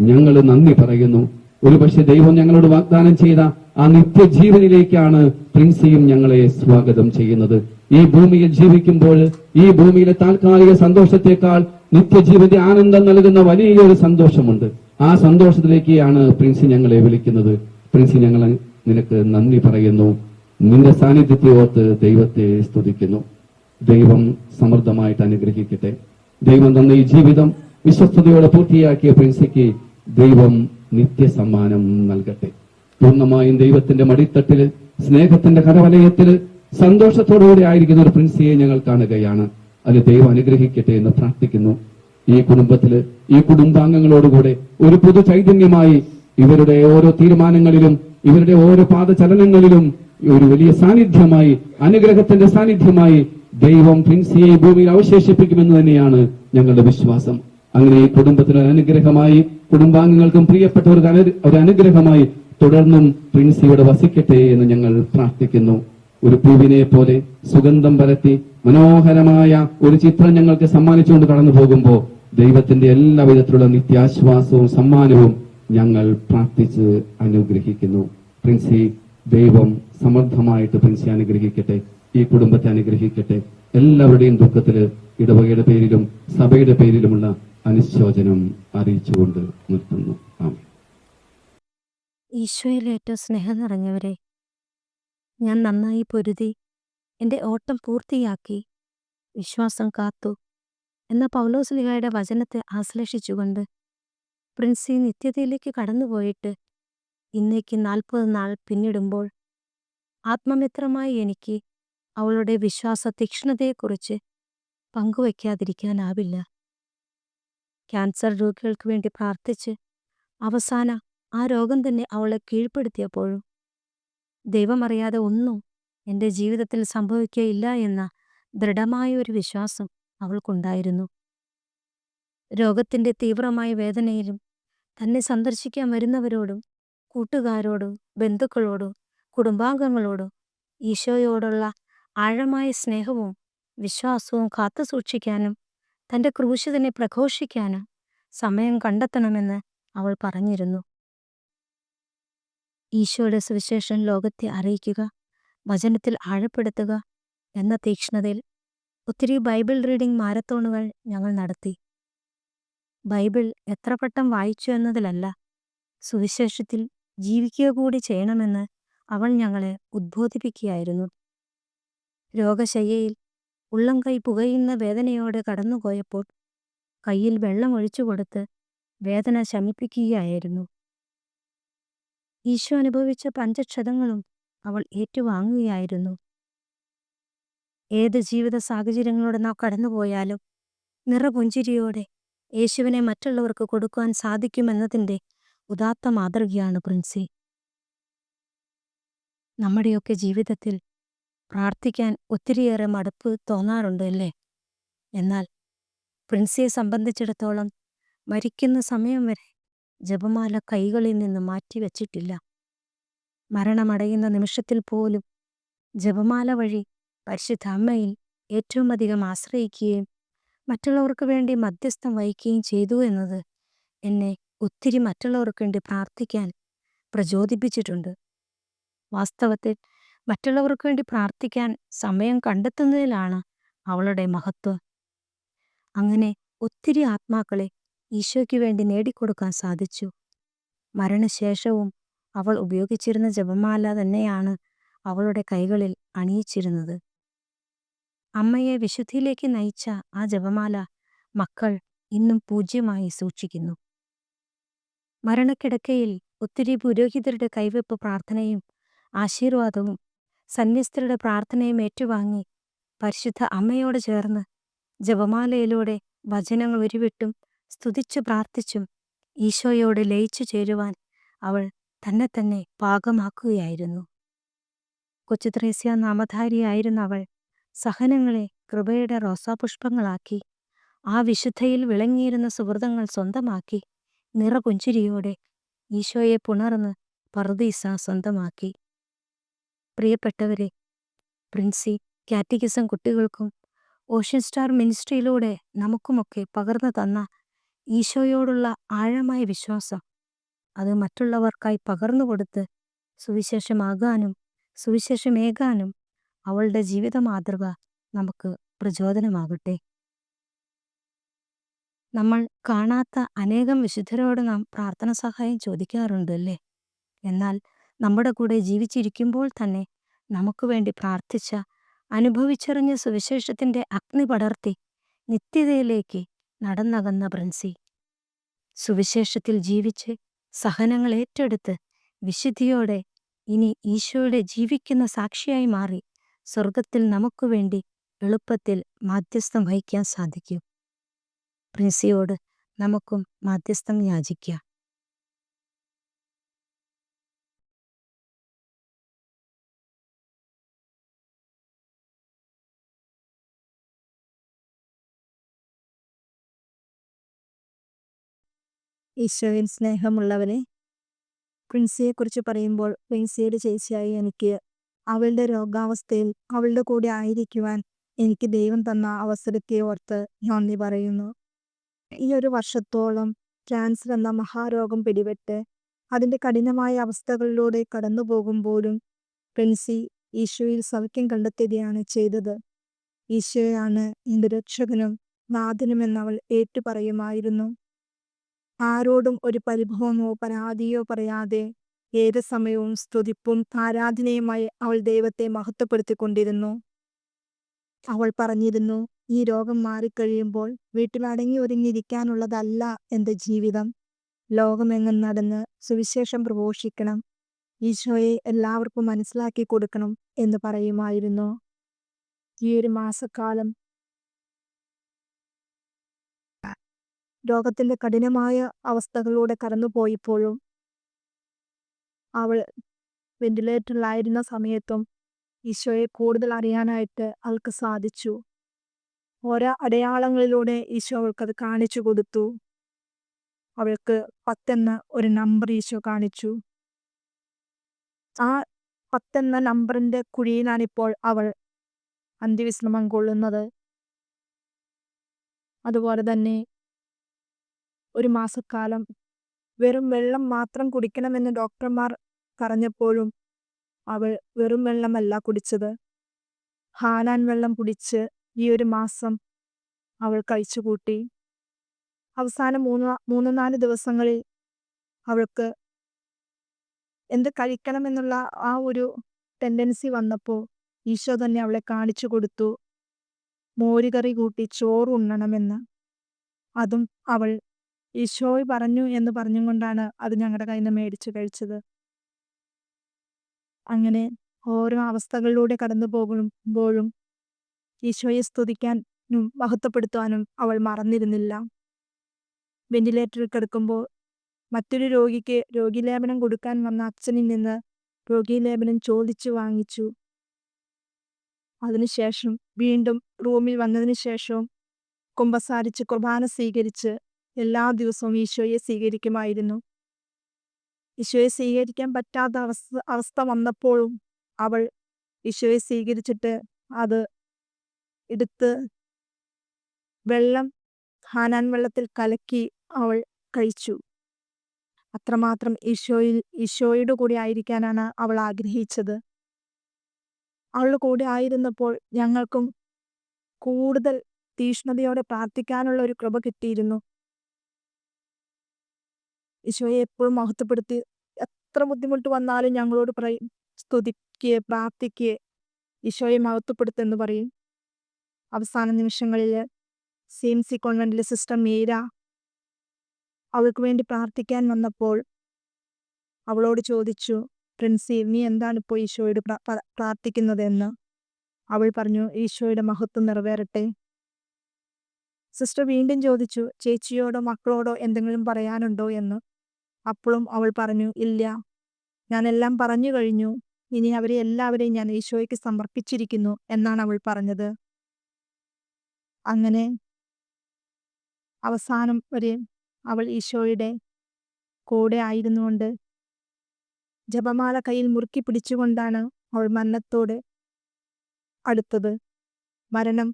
ഞങ്ങൾ നന്ദി പറയുന്നു. ഒരുപക്ഷെ ദൈവം ഞങ്ങളോട് വാഗ്ദാനം ചെയ്ത ആ നിത്യജീവനിലേക്കാണ് പ്രിൻസിയും ഞങ്ങളെ സ്വാഗതം ചെയ്യുന്നത്. ഈ ഭൂമിയിൽ ജീവിക്കുമ്പോൾ ഈ ഭൂമിയിലെ താൽക്കാലിക സന്തോഷത്തെക്കാൾ നിത്യജീവന്റെ ആനന്ദം നൽകുന്ന വലിയൊരു സന്തോഷമുണ്ട്. ആ സന്തോഷത്തിലേക്കാണ് പ്രിൻസി ഞങ്ങളെ വിളിക്കുന്നത്. പ്രിൻസി, ഞങ്ങൾ നിനക്ക് നന്ദി പറയുന്നു. നിന്റെ സാന്നിധ്യത്തെ ഓർത്ത് ദൈവത്തെ സ്തുതിക്കുന്നു. ദൈവം സമൃദ്ധമായിട്ട് അനുഗ്രഹിക്കട്ടെ. ദൈവം തന്ന ഈ ജീവിതം വിശ്വസ്തയോടെ പൂർത്തിയാക്കിയ പ്രിൻസിക്ക് ദൈവം നിത്യസമ്മാനം നൽകട്ടെ. പൂർണ്ണമായും ദൈവത്തിന്റെ മടിത്തട്ടില്, സ്നേഹത്തിന്റെ കരവലയത്തില് സന്തോഷത്തോടുകൂടി ആയിരിക്കുന്ന ഒരു പ്രിൻസിയെ ഞങ്ങൾ കാണുകയാണ്. അത് ദൈവം അനുഗ്രഹിക്കട്ടെ എന്ന് പ്രാർത്ഥിക്കുന്നു. ഈ കുടുംബത്തില്, ഈ കുടുംബാംഗങ്ങളോടുകൂടെ ഒരു പുതു ചൈതന്യമായി ഇവരുടെ ഓരോ തീരുമാനങ്ങളിലും ഇവരുടെ ഓരോ പാദചലനങ്ങളിലും ഒരു വലിയ സാന്നിധ്യമായി, അനുഗ്രഹത്തിന്റെ സാന്നിധ്യമായി ദൈവം പ്രിൻസിയെ ഭൂമിയിൽ അവശേഷിപ്പിക്കുമെന്ന് തന്നെയാണ് ഞങ്ങളുടെ വിശ്വാസം. അങ്ങനെ ഈ കുടുംബത്തിന് ഒരു അനുഗ്രഹമായി, കുടുംബാംഗങ്ങൾക്കും പ്രിയപ്പെട്ട ഒരു അനുഗ്രഹമായി തുടർന്നും പ്രിൻസിയുടെ വസിക്കട്ടെ എന്ന് ഞങ്ങൾ പ്രാർത്ഥിക്കുന്നു. ഒരു പൂവിനെ പോലെ സുഗന്ധം പരത്തി മനോഹരമായ ഒരു ചിത്രം ഞങ്ങൾക്ക് സമ്മാനിച്ചുകൊണ്ട് കടന്നു പോകുമ്പോൾ ദൈവത്തിന്റെ എല്ലാവിധത്തിലുള്ള നിത്യാശ്വാസവും സമ്മാനവും ഞങ്ങൾ പ്രാർത്ഥിച്ച് അനുഗ്രഹിക്കുന്നു. പ്രിൻസി, ദൈവം സമർത്ഥമായിട്ട് പ്രിൻസി അനുഗ്രഹിക്കട്ടെ, ഈ കുടുംബത്തെ അനുഗ്രഹിക്കട്ടെ. എല്ലാവരുടെയും ദുഃഖത്തിൽ ഇടവകയുടെ പേരിലും സഭയുടെ പേരിലുമുള്ള അനുശോചനം അറിയിച്ചുകൊണ്ട് നിർത്തുന്നു. ആമേൻ. ഈശോയിൽ ഏറ്റവും സ്നേഹം നിറഞ്ഞവരെ, ഞാൻ നന്നായി പൊരുതി എൻ്റെ ഓട്ടം പൂർത്തിയാക്കി വിശ്വാസം കാത്തു എന്ന പൗലോസ്ലീഹായുടെ വചനത്തെ ആശ്ലേഷിച്ചുകൊണ്ട് പ്രിൻസി നിത്യതയിലേക്ക് കടന്നുപോയിട്ട് ഇന്നേക്ക് 40 നാൾ പിന്നിടുമ്പോൾ ആത്മമിത്രമായി എനിക്ക് അവളുടെ വിശ്വാസ തീക്ഷ്ണതയെക്കുറിച്ച് പങ്കുവയ്ക്കാതിരിക്കാനാവില്ല. ക്യാൻസർ രോഗികൾക്ക് വേണ്ടി പ്രാർത്ഥിച്ച് അവസാനം ആ രോഗം തന്നെ അവളെ കീഴ്പ്പെടുത്തിയപ്പോഴും ദൈവമറിയാതെ ഒന്നും എൻ്റെ ജീവിതത്തിൽ സംഭവിക്കുകയില്ല എന്ന ദൃഢമായ ഒരു വിശ്വാസം അവൾക്കുണ്ടായിരുന്നു. രോഗത്തിൻ്റെ തീവ്രമായ വേദനയിലും തന്നെ സന്ദർശിക്കാൻ വരുന്നവരോടും കൂട്ടുകാരോടും ബന്ധുക്കളോടും കുടുംബാംഗങ്ങളോടും ഈശോയോടുള്ള ആഴമായ സ്നേഹവും വിശ്വാസവും കാത്തുസൂക്ഷിക്കാനും തൻ്റെ ക്രൂശ് തന്നെ പ്രഘോഷിക്കാനും സമയം കണ്ടെത്തണമെന്ന് അവൾ പറഞ്ഞിരുന്നു. ഈശോയുടെ സുവിശേഷം ലോകത്തെ അറിയിക്കുക, വചനത്തിൽ ആഴപ്പെടുത്തുക എന്ന തീക്ഷ്ണതയിൽ ഒത്തിരി ബൈബിൾ റീഡിംഗ് മാരത്തോണുകൾ ഞങ്ങൾ നടത്തി. ബൈബിൾ എത്ര വട്ടം വായിച്ചു എന്നതിലല്ല, സുവിശേഷത്തിൽ ജീവിക്കുക കൂടി ചെയ്യണമെന്ന് അവൾ ഞങ്ങളെ ഉദ്ബോധിപ്പിക്കുകയായിരുന്നു. രോഗശയ്യയിൽ ഉള്ളം കൈ പുകയുന്ന വേദനയോടെ കടന്നുപോയപ്പോൾ കയ്യിൽ വെള്ളം ഒഴിച്ചു കൊടുത്ത് വേദന ശമിപ്പിക്കുകയായിരുന്നു. ഈശോ അനുഭവിച്ച പഞ്ചക്ഷതങ്ങളും അവൾ ഏറ്റുവാങ്ങുകയായിരുന്നു. ഏത് ജീവിത സാഹചര്യങ്ങളോടെ നാം കടന്നുപോയാലും നിറപുഞ്ചിരിയോടെ യേശുവിനെ മറ്റുള്ളവർക്ക് കൊടുക്കുവാൻ സാധിക്കുമെന്നതിൻ്റെ ഉദാത്ത മാതൃകയാണ് പ്രിൻസി. നമ്മുടെയൊക്കെ ജീവിതത്തിൽ പ്രാർത്ഥിക്കാൻ ഒത്തിരിയേറെ മടുപ്പ് തോന്നാറുണ്ട് അല്ലേ? എന്നാൽ പ്രിൻസിയെ സംബന്ധിച്ചിടത്തോളം മരിക്കുന്ന സമയം വരെ ജപമാല കൈകളിൽ നിന്ന് മാറ്റിവെച്ചിട്ടില്ല. മരണമടയുന്ന നിമിഷത്തിൽ പോലും ജപമാല വഴി പരിശുദ്ധ അമ്മയിൽ ഏറ്റവും അധികം ആശ്രയിക്കുകയും മറ്റുള്ളവർക്ക് വേണ്ടി മധ്യസ്ഥം വഹിക്കുകയും ചെയ്തു എന്നത് എന്നെ ഒത്തിരി മറ്റുള്ളവർക്ക് വേണ്ടി പ്രാർത്ഥിക്കാൻ പ്രചോദിപ്പിച്ചിട്ടുണ്ട്. വാസ്തവത്തിൽ മറ്റുള്ളവർക്ക് വേണ്ടി പ്രാർത്ഥിക്കാൻ സമയം കണ്ടെത്തുന്നതിലാണ് അവളുടെ മഹത്വം. അങ്ങനെ ഒത്തിരി ആത്മാക്കളെ ഈശോയ്ക്ക് വേണ്ടി നേടിക്കൊടുക്കാൻ സാധിച്ചു. മരണശേഷവും അവൾ ഉപയോഗിച്ചിരുന്ന ജപമാല തന്നെയാണ് അവളുടെ കൈകളിൽ അണിയിച്ചിരുന്നത്. അമ്മയെ വിശുദ്ധിയിലേക്ക് നയിച്ച ആ ജപമാല മക്കൾ ഇന്നും പൂജ്യമായി സൂക്ഷിക്കുന്നു. മരണക്കിടക്കയിൽ ഒത്തിരി പുരോഹിതരുടെ കൈവെപ്പ് പ്രാർത്ഥനയും ആശീർവാദവും സന്യസ്തരുടെ പ്രാർത്ഥനയും ഏറ്റുവാങ്ങി പരിശുദ്ധ അമ്മയോട് ചേർന്ന് ജപമാലയിലൂടെ വചനങ്ങൾ ഉരുവിട്ടും സ്തുതിച്ചു പ്രാർത്ഥിച്ചും ഈശോയോട് ലയിച്ചു ചേരുവാൻ അവൾ തന്നെ തന്നെ പാകമാക്കുകയായിരുന്നു. കൊച്ചുത്രേസ്യ നാമധാരിയായിരുന്ന അവൾ സഹനങ്ങളെ കൃപയുടെ റോസാപുഷ്പങ്ങളാക്കി ആ വിശുദ്ധയിൽ വിളങ്ങിയിരുന്ന സുഹൃതങ്ങൾ സ്വന്തമാക്കി നിറപുഞ്ചിരിയോടെ ഈശോയെ പുണർന്ന് പറുദീസ സ്വന്തമാക്കി. പ്രിയപ്പെട്ടവരെ, പ്രിൻസി കാറ്റക്കിസം കുട്ടികൾക്കും ഓഷ്യൻ സ്റ്റാർ മിനിസ്ട്രിയിലൂടെ നമുക്കുമൊക്കെ പകർന്നു തന്ന ഈശോയോടുള്ള ആഴമായ വിശ്വാസം, അത് മറ്റുള്ളവർക്കായി പകർന്നുകൊടുത്ത് സുവിശേഷമാകാനും സുവിശേഷമേകാനും അവളുടെ ജീവിത മാതൃക നമുക്ക് പ്രചോദനമാകട്ടെ. നമ്മൾ കാണാത്ത അനേകം വിശുദ്ധരോട് നാം പ്രാർത്ഥന സഹായം ചോദിക്കാറുണ്ട് അല്ലേ? എന്നാൽ നമ്മുടെ കൂടെ ജീവിച്ചിരിക്കുമ്പോൾ തന്നെ നമുക്ക് വേണ്ടി പ്രാർത്ഥിച്ച, അനുഭവിച്ചറിഞ്ഞ സുവിശേഷത്തിൻ്റെ അഗ്നി പടർത്തി നിത്യതയിലേക്ക് നടന്നകന്ന പ്രിൻസി, സുവിശേഷത്തിൽ ജീവിച്ച് സഹനങ്ങൾ ഏറ്റെടുത്ത് വിശുദ്ധിയോടെ ഇനി ഈശോയുടെ ജീവിക്കുന്ന സാക്ഷിയായി മാറി സ്വർഗത്തിൽ നമുക്ക് വേണ്ടി എളുപ്പത്തിൽ മാധ്യസ്ഥം വഹിക്കാൻ സാധിക്കും. പ്രിൻസിയോട് നമുക്കും മാധ്യസ്ഥം യാചിക്കാം. ഈശോയിൽ സ്നേഹമുള്ളവരെ, പ്രിൻസിയെക്കുറിച്ച് പറയുമ്പോൾ പ്രിൻസിയുടെ ചേച്ചിയായി എനിക്ക് അവളുടെ രോഗാവസ്ഥയിൽ അവളുടെ കൂടെ ആയിരിക്കുവാൻ എനിക്ക് ദൈവം തന്ന അവസരത്തെ ഓർത്ത് നന്ദി പറയുന്നു. ഈ ഒരു വർഷത്തോളം ക്യാൻസർ എന്ന മഹാരോഗം പിടിപെട്ട് അതിൻ്റെ കഠിനമായ അവസ്ഥകളിലൂടെ കടന്നു പോകുമ്പോഴും പ്രിൻസി ഈശോയിൽ സൗഖ്യം കണ്ടെത്തുകയാണ് ചെയ്തത്. ഈശോയാണ് എൻ്റെ രക്ഷകനും നാഥനുമെന്ന് അവൾ ഏറ്റുപറയുമായിരുന്നു. ആരോടും ഒരു പരിഭവമോ പരാതിയോ പറയാതെ ഏത് സമയവും സ്തുതിപ്പും ആരാധനയുമായി അവൾ ദൈവത്തെ മഹത്വപ്പെടുത്തിക്കൊണ്ടിരുന്നു. അവൾ പറഞ്ഞിരുന്നു, ഈ രോഗം മാറിക്കഴിയുമ്പോൾ വീട്ടിൽ അടങ്ങി ഒതുങ്ങിയിരിക്കാനുള്ളതല്ല എൻ്റെ ജീവിതം. ലോകമെങ്ങും നടന്ന് സുവിശേഷം പ്രഘോഷിക്കണം, ഈശോയെ എല്ലാവർക്കും മനസ്സിലാക്കി കൊടുക്കണം എന്ന് പറയുമായിരുന്നു. ഈ ഒരു മാസക്കാലം രോഗത്തിന്റെ കഠിനമായ അവസ്ഥകളിലൂടെ കടന്നുപോയപ്പോഴും അവൾ വെന്റിലേറ്ററിലായിരുന്ന സമയത്തും ഈശോയെ കൂടുതൽ അറിയാനായിട്ട് അവൾക്ക് സാധിച്ചു. ഓരോ അടയാളങ്ങളിലൂടെ ഈശോ അവൾക്കത് കാണിച്ചു കൊടുത്തു. അവൾക്ക് 10 എന്ന ഒരു നമ്പർ ഈശോ കാണിച്ചു. ആ 10 എന്ന നമ്പറിന്റെ കുഴിയിലാണിപ്പോൾ അവൾ അന്ത്യവിശ്രമം കൊള്ളുന്നത്. അതുപോലെ തന്നെ ഒരു മാസക്കാലം വെറും വെള്ളം മാത്രം കുടിക്കണമെന്ന് ഡോക്ടർമാർ പറഞ്ഞപ്പോഴും അവൾ വെറും വെള്ളമല്ല കുടിച്ചത്. ഹാനാൻ വെള്ളം കുടിച്ച് ഈ ഒരു മാസം അവൾ കഴിച്ചുകൂട്ടി. അവസാനം 3-4 ദിവസങ്ങളിൽ അവൾക്ക് എന്ത് കഴിക്കണമെന്നുള്ള ആ ഒരു ടെൻഡൻസി വന്നപ്പോൾ ഈശോ തന്നെ അവളെ കാണിച്ചു കൊടുത്തു, മോരുകറി കൂട്ടി ചോറ് ഉണ്ണണമെന്ന്. അതും അവൾ ഈശോയ് പറഞ്ഞു എന്ന് പറഞ്ഞും കൊണ്ടാണ് അത് ഞങ്ങളുടെ കയ്യിൽ നിന്ന് മേടിച്ചു കഴിച്ചത്. അങ്ങനെ ഓരോ അവസ്ഥകളിലൂടെ കടന്നു പോകുമ്പോഴും ഈശോയെ സ്തുതിക്കാനും മഹത്വപ്പെടുത്താനും അവൾ മറന്നിരുന്നില്ല. വെന്റിലേറ്ററിൽ കിടക്കുമ്പോൾ മറ്റൊരു രോഗിക്ക് രോഗീലേപനം കൊടുക്കാൻ വന്ന അച്ഛനിൽ നിന്ന് രോഗീലേപനം ചോദിച്ചു വാങ്ങിച്ചു. അതിനുശേഷം വീണ്ടും റൂമിൽ വന്നതിന് ശേഷവും കുമ്പസാരിച്ച് കുർബാന സ്വീകരിച്ച് എല്ലാ ദിവസവും ഈശോയെ സ്വീകരിക്കുമായിരുന്നു. ഈശോയെ സ്വീകരിക്കാൻ പറ്റാത്ത അവസ്ഥ വന്നപ്പോഴും അവൾ ഈശോയെ സ്വീകരിച്ചിട്ട് അത് എടുത്ത് വെള്ളം ഹാനാൻ വെള്ളത്തിൽ കലക്കി അവൾ കഴിച്ചു. അത്രമാത്രം ഈശോയുടെ കൂടെ ആയിരിക്കാനാണ് അവൾ ആഗ്രഹിച്ചത്. അവളുടെ കൂടെ ആയിരുന്നപ്പോൾ ഞങ്ങൾക്കും കൂടുതൽ തീഷ്ണതയോടെ പ്രാർത്ഥിക്കാനുള്ള ഒരു കൃപ കിട്ടിയിരുന്നു. ഈശോയെ എപ്പോഴും മഹത്വപ്പെടുത്തി എത്ര ബുദ്ധിമുട്ട് വന്നാലും ഞങ്ങളോട് പറയും, സ്തുതിക്കുക, പ്രാർത്ഥിക്കുക, ഈശോയെ മഹത്വപ്പെടുത്തെന്ന് പറയും. അവസാന നിമിഷങ്ങളിൽ CMC കോൺവെന്റിലെ സിസ്റ്റർ മീര അവൾക്ക് വേണ്ടി പ്രാർത്ഥിക്കാൻ വന്നപ്പോൾ അവളോട് ചോദിച്ചു, പ്രിൻസി, നീ എന്താണ് ഇപ്പോൾ ഈശോയോട് പ്രാർത്ഥിക്കുന്നതെന്ന്. അവൾ പറഞ്ഞു, ഈശോയുടെ മഹത്വം നിറവേറട്ടെ. സിസ്റ്റർ വീണ്ടും ചോദിച്ചു, ചേച്ചിയോടോ മക്കളോടോ എന്തെങ്കിലും പറയാനുണ്ടോ എന്ന്. അപ്പോഴും അവൾ പറഞ്ഞു, ഇല്ല, ഞാനെല്ലാം പറഞ്ഞു കഴിഞ്ഞു, ഇനി അവരെ എല്ലാവരെയും ഞാൻ ഈശോയ്ക്ക് സമർപ്പിച്ചിരിക്കുന്നു എന്നാണ് അവൾ പറഞ്ഞത്. അങ്ങനെ അവസാനം വരെ അവൾ ഈശോയുടെ കൂടെ ആയിരുന്നുകൊണ്ട് ജപമാല കയ്യിൽ മുറുക്കി പിടിച്ചുകൊണ്ടാണ് അവൾ മരണത്തോട് അടുത്തത്. മരണം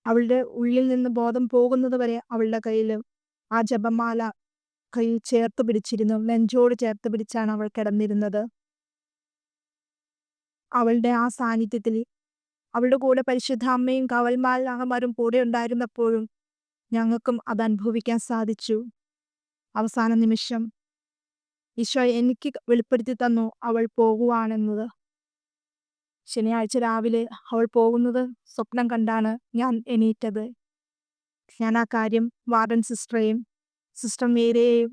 അവളുടെ ഉള്ളിൽ നിന്ന് ബോധം പോകുന്നത് വരെ അവളുടെ കയ്യിൽ ആ ജപമാല കയ്യിൽ ചേർത്ത് പിടിച്ചിരുന്നു. നെഞ്ചോട് ചേർത്ത് പിടിച്ചാണ് അവൾ കിടന്നിരുന്നത്. അവളുടെ ആ സാന്നിധ്യത്തിൽ അവളുടെ കൂടെ പരിശുദ്ധ അമ്മയും കാവൽമാലാകന്മാരും കൂടെ ഉണ്ടായിരുന്നപ്പോഴും ഞങ്ങൾക്കും അത് അനുഭവിക്കാൻ സാധിച്ചു. അവസാന നിമിഷം ഈശോ എനിക്ക് വെളിപ്പെടുത്തി തന്നു അവൾ പോകുവാണെന്നത്. ശനിയാഴ്ച രാവിലെ അവൾ പോകുന്നത് സ്വപ്നം കണ്ടാണ് ഞാൻ എണീറ്റത്. ഞാൻ ആ കാര്യം വാർഡൻ സിസ്റ്ററേയും സിസ്റ്റർ മീരയെയും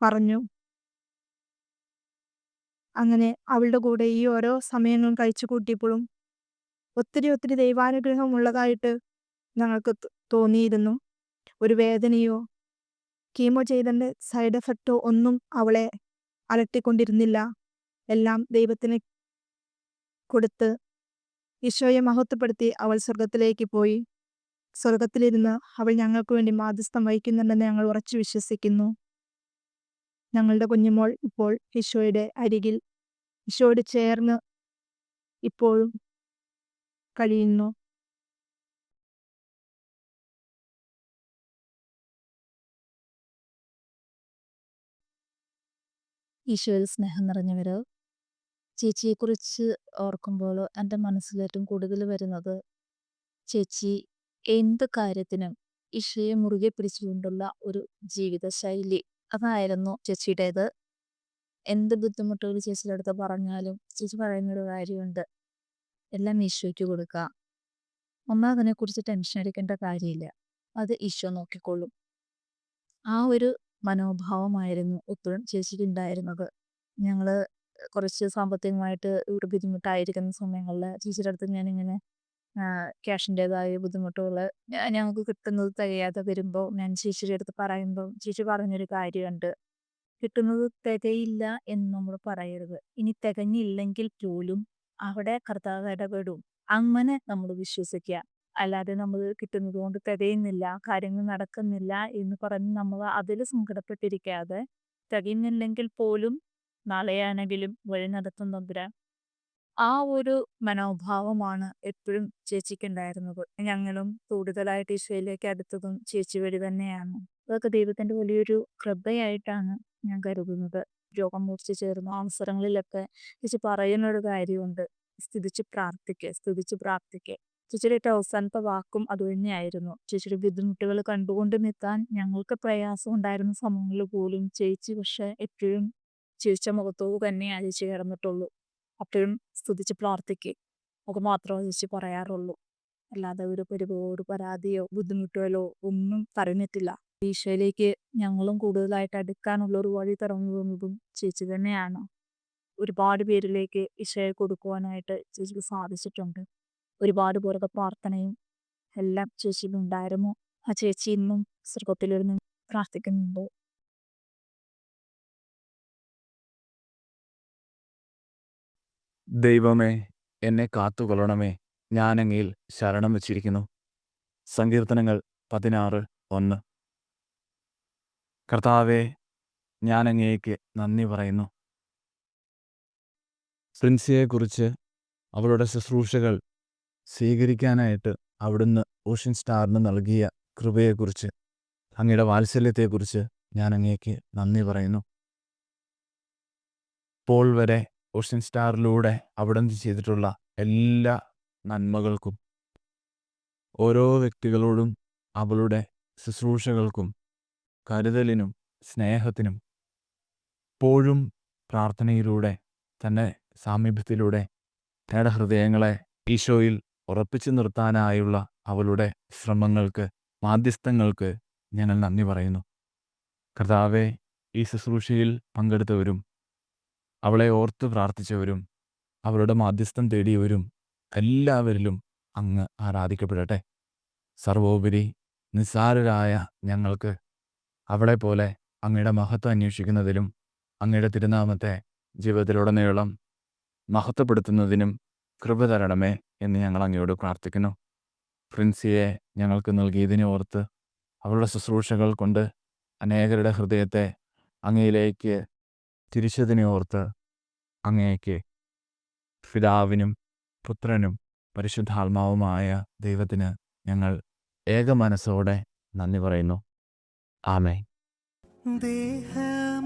പറഞ്ഞു. അങ്ങനെ അവളുടെ കൂടെ ഈ ഓരോ സമയങ്ങളും കഴിച്ചു കൂട്ടിയപ്പോഴും ഒത്തിരി ദൈവാനുഗ്രഹം ഉള്ളതായിട്ട് ഞങ്ങൾക്ക് തോന്നിയിരുന്നു. ഒരു വേദനയോ കീമോ ചെയ്തതിൻ്റെ സൈഡ് എഫക്റ്റോ ഒന്നും അവളെ അലട്ടിക്കൊണ്ടിരുന്നില്ല. എല്ലാം ദൈവത്തിന് കൊടുത്ത് ഈശോയെ മഹത്വപ്പെടുത്തി അവൾ സ്വർഗത്തിലേക്ക് പോയി. സ്വർഗത്തിലിരുന്ന് അവൾ ഞങ്ങൾക്ക് വേണ്ടി മാധ്യസ്ഥം വഹിക്കുന്നുണ്ടെന്ന് ഞങ്ങൾ ഉറച്ചു വിശ്വസിക്കുന്നു. ഞങ്ങളുടെ കുഞ്ഞുമോൾ ഇപ്പോൾ ഈശോയുടെ അരികിൽ, ഈശോയോട് ചേർന്ന് ഇപ്പോഴും കഴിയുന്നു. ഈശോയിൽ സ്നേഹം നിറഞ്ഞവര്, ചേച്ചിയെക്കുറിച്ച് ഓർക്കുമ്പോൾ എൻ്റെ മനസ്സിൽ ഏറ്റവും കൂടുതൽ വരുന്നത് ചേച്ചി എന്ത് കാര്യത്തിനും ഈശോയെ മുറുകെ പിടിച്ചുകൊണ്ടുള്ള ഒരു ജീവിതശൈലി അതായിരുന്നു ചേച്ചിയുടേത്. എന്ത് ബുദ്ധിമുട്ടുകൾ ചേച്ചിയുടെ അടുത്ത് പറഞ്ഞാലും ചേച്ചി പറയുന്നൊരു കാര്യമുണ്ട്, എല്ലാം ഈശോയ്ക്ക് കൊടുക്കുക. അതിനെക്കുറിച്ച് ടെൻഷൻ അടിക്കേണ്ട കാര്യമില്ല, അത് ഈശോ നോക്കിക്കൊള്ളും. ആ ഒരു മനോഭാവമായിരുന്നു എപ്പോഴും ചേച്ചിക്ക് ഉണ്ടായിരുന്നത്. ഞങ്ങൾ കുറച്ച് സാമ്പത്തികമായിട്ട് ഒരു ബുദ്ധിമുട്ടായിരിക്കുന്ന സമയങ്ങളിൽ ചേച്ചിയുടെ അടുത്ത് ഞാനിങ്ങനെ ക്യാഷിൻ്റെതായ ബുദ്ധിമുട്ടുകൾ ഞങ്ങൾക്ക് കിട്ടുന്നത് തികയാതെ വരുമ്പോൾ ഞാൻ ചേച്ചിയുടെ അടുത്ത് പറയുമ്പോൾ ചേച്ചി പറഞ്ഞൊരു കാര്യമുണ്ട്, കിട്ടുന്നത് തികയില്ല എന്ന് നമ്മൾ പറയരുത്. ഇനി തികഞ്ഞില്ലെങ്കിൽ പോലും അവിടെ കർത്താവ് ഇടപെടും, അങ്ങനെ നമ്മൾ വിശ്വസിക്കുക. അല്ലാതെ നമ്മൾ കിട്ടുന്നത് കൊണ്ട് തികയുന്നില്ല, കാര്യങ്ങൾ നടക്കുന്നില്ല എന്ന് പറഞ്ഞ് നമ്മൾ അതിൽ സങ്കടപ്പെട്ടിരിക്കാതെ തികയുന്നില്ലെങ്കിൽ പോലും നാളെയാണെങ്കിലും വഴി നടത്തും തമ്പുരാൻ. ആ ഒരു മനോഭാവമാണ് എപ്പോഴും ചേച്ചിക്ക് ഉണ്ടായിരുന്നത്. ഞങ്ങളും കൂടുതലായിട്ട് ഈശോയിലേക്ക് അടുത്തതും ചേച്ചി വഴി തന്നെയാണ്. അതൊക്കെ ദൈവത്തിന്റെ വലിയൊരു കൃപയായിട്ടാണ് ഞാൻ കരുതുന്നത്. രോഗം മൂർച്ച ചേർന്ന അവസരങ്ങളിലൊക്കെ ചേച്ചി പറയുന്നൊരു കാര്യമുണ്ട്, സ്തുതിച്ച് പ്രാർത്ഥിക്കുക. ചേച്ചിയുടെ ഏറ്റവും അവസാനത്തെ വാക്കും അത് തന്നെയായിരുന്നു. ചേച്ചിയുടെ ബുദ്ധിമുട്ടുകൾ കണ്ടുകൊണ്ട് നിൽക്കാൻ ഞങ്ങൾക്ക് പ്രയാസം ഉണ്ടായിരുന്ന സമയങ്ങളിൽ പോലും ചേച്ചി പക്ഷെ എപ്പോഴും ചിരിച്ച മുഖത്തോട് തന്നെയാണ് ചേച്ചി കിടന്നിട്ടുള്ളൂ. അപ്പോഴും സ്തുതിച്ച് പ്രാർത്ഥിക്കുക ഒക്കെ മാത്രമേ ചേച്ചി പറയാറുള്ളൂ. അല്ലാതെ ഒരു പരാതിയോ ബുദ്ധിമുട്ടുകളോ ഒന്നും പറഞ്ഞിട്ടില്ല. ഈശോയിലേക്ക് ഞങ്ങളും കൂടുതലായിട്ട് അടുക്കാനുള്ള ഒരു വഴി തുറന്നു തന്നതും ചേച്ചി തന്നെയാണ്. ഒരുപാട് പേരിലേക്ക് ഈശോയെ കൊടുക്കുവാനായിട്ട് ചേച്ചിക്ക് സാധിച്ചിട്ടുണ്ട്. ഒരുപാട് പേരുടെ പ്രാർത്ഥനയും എല്ലാം ചേച്ചിയിൽ ഉണ്ടായിരുന്നു. ആ ചേച്ചി ഇന്നും സ്വർഗത്തിലിരുന്ന് പ്രാർത്ഥിക്കുന്നുണ്ട്. ദൈവമേ, എന്നെ കാത്തുകൊള്ളണമേ, ഞാൻ അങ്ങയിൽ ശരണം വച്ചിരിക്കുന്നു. സങ്കീർത്തനങ്ങൾ 16:1. കർത്താവേ, ഞാൻ അങ്ങേക്ക് നന്ദി പറയുന്നു. പ്രിൻസിയെക്കുറിച്ച് അവളുടെ ശുശ്രൂഷകൾ സ്വീകരിക്കാനായിട്ട് അവിടുന്ന് ഓഷ്യൻ സ്റ്റാറിന് നൽകിയ കൃപയെക്കുറിച്ച്, അങ്ങയുടെ വാത്സല്യത്തെക്കുറിച്ച് ഞാൻ അങ്ങേക്ക് നന്ദി പറയുന്നു. ഇപ്പോൾ വരെ ഓഷ്യൻ സ്റ്റാറിലൂടെ അവിടുന്ന് ചെയ്തിട്ടുള്ള എല്ലാ നന്മകൾക്കും, ഓരോ വ്യക്തികളോടും അവളുടെ ശുശ്രൂഷകൾക്കും, കരുതലിനും സ്നേഹത്തിനും, എപ്പോഴും പ്രാർത്ഥനയിലൂടെ തൻ്റെ സാമീപ്യത്തിലൂടെ തങ്ങളുടെ ഹൃദയങ്ങളെ ഈശോയിൽ ഉറപ്പിച്ചു നിർത്താനായുള്ള അവളുടെ ശ്രമങ്ങൾക്ക്, മാധ്യസ്ഥങ്ങൾക്ക് ഞങ്ങൾ നന്ദി പറയുന്നു. കർത്താവെ, ഈ ശുശ്രൂഷയിൽ പങ്കെടുത്തവരും അവളെ ഓർത്ത് പ്രാർത്ഥിച്ചവരും അവളുടെ മാധ്യസ്ഥം തേടിയവരും എല്ലാവരിലും അങ്ങ് ആരാധിക്കപ്പെടട്ടെ. സർവോപരി നിസ്സാരരായ ഞങ്ങൾക്ക് അവളെ പോലെ അങ്ങയുടെ മഹത്വം അന്വേഷിക്കുന്നതിലും അങ്ങയുടെ തിരുനാമത്തെ ജീവിതത്തിലുടനീളം മഹത്വപ്പെടുത്തുന്നതിനും കൃപ തരണമേ എന്ന് ഞങ്ങൾ അങ്ങയോട് പ്രാർത്ഥിക്കുന്നു. പ്രിൻസിയെ ഞങ്ങൾക്ക് നൽകിയതിനെ ഓർത്ത്, അവളുടെ ശുശ്രൂഷകൾ കൊണ്ട് അനേകരുടെ ഹൃദയത്തെ അങ്ങയിലേക്ക് തിരിച്ചതിനെ ഓർത്ത് അങ്ങേക്ക് പിതാവിനും പുത്രനും പരിശുദ്ധാത്മാവുമായ ദൈവത്തിന് ഞങ്ങൾ ഏകമനസ്സോടെ നന്ദി പറയുന്നു. ആമേൻ. ദേഹമെന്നോര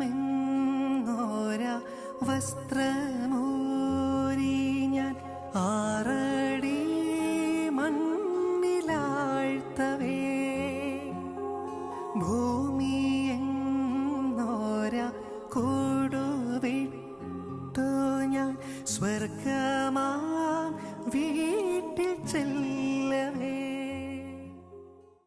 വസ്ത്രമൂരി ഞാൻ ആറടി മണ്ണിലാഴ്ത്തവേ, ഭൂമിയെന്നോര കൂടുവിട്ടു ഞാൻ സ്വർഗമാം വീട്ടിൽ ചെല്ലവേ.